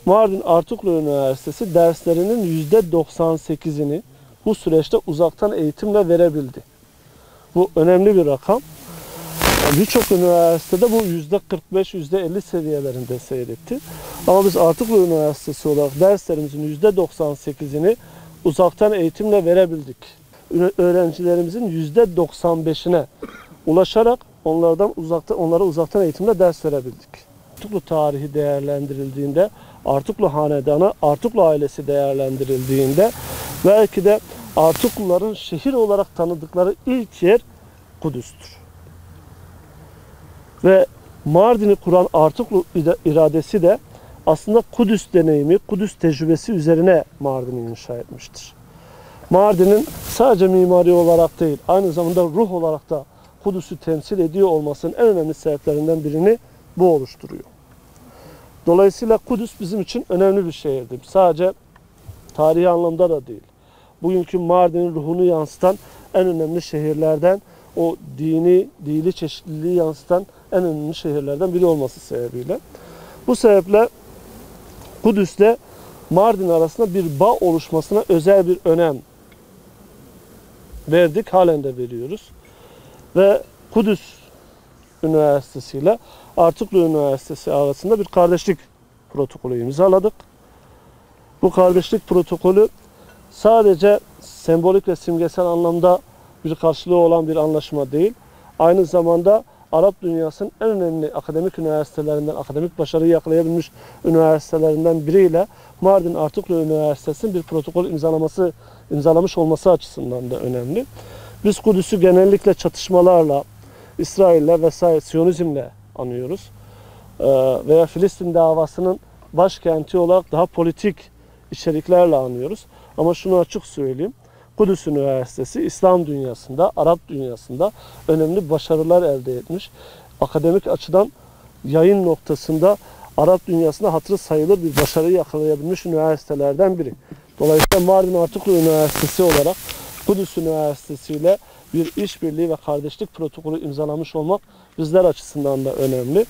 Mardin Artuklu Üniversitesi derslerinin %98'ini bu süreçte uzaktan eğitimle verebildi. Bu önemli bir rakam. Birçok üniversitede bu %45, %50 seviyelerinde seyretti. Ama biz Artuklu Üniversitesi olarak derslerimizin %98'ini uzaktan eğitimle verebildik. Öğrencilerimizin %95'ine ulaşarak onlara uzaktan eğitimle ders verebildik. Artuklu tarihi değerlendirildiğinde, Artuklu hanedanı, Artuklu ailesi değerlendirildiğinde belki de Artukluların şehir olarak tanıdıkları ilk yer Kudüs'tür. Ve Mardin'i kuran Artuklu iradesi de aslında Kudüs deneyimi, Kudüs tecrübesi üzerine Mardin'i inşa etmiştir. Mardin'in sadece mimari olarak değil, aynı zamanda ruh olarak da Kudüs'ü temsil ediyor olmasının en önemli sebeplerinden birini bu oluşturuyor. Dolayısıyla Kudüs bizim için önemli bir şehirdir. Sadece tarihi anlamda da değil. Bugünkü Mardin'in ruhunu yansıtan en önemli şehirlerden, o dini çeşitliliği yansıtan en önemli şehirlerden biri olması sebebiyle. Bu sebeple Kudüs'le Mardin arasında bir bağ oluşmasına özel bir önem verdik, halen de veriyoruz. Ve Kudüs Üniversitesi ile Artuklu Üniversitesi arasında bir kardeşlik protokolü imzaladık. Bu kardeşlik protokolü sadece sembolik ve simgesel anlamda bir karşılığı olan bir anlaşma değil, aynı zamanda Arap dünyasının en önemli akademik üniversitelerinden, akademik başarıyı yakalayabilmiş üniversitelerinden biriyle Mardin Artuklu Üniversitesi'nin bir protokol imzalamış olması açısından da önemli. Biz Kudüs'ü genellikle çatışmalarla, İsrail'le vesaire Siyonizmle anıyoruz. Veya Filistin davasının başkenti olarak daha politik içeriklerle anıyoruz. Ama şunu açık söyleyeyim. Kudüs Üniversitesi İslam dünyasında, Arap dünyasında önemli başarılar elde etmiş. Akademik açıdan yayın noktasında Arap dünyasında hatırı sayılır bir başarıyı yakalayabilmiş üniversitelerden biri. Dolayısıyla Mardin Artuklu Üniversitesi olarak Kudüs Üniversitesi ile bir işbirliği ve kardeşlik protokolü imzalamış olmak bizler açısından da önemli.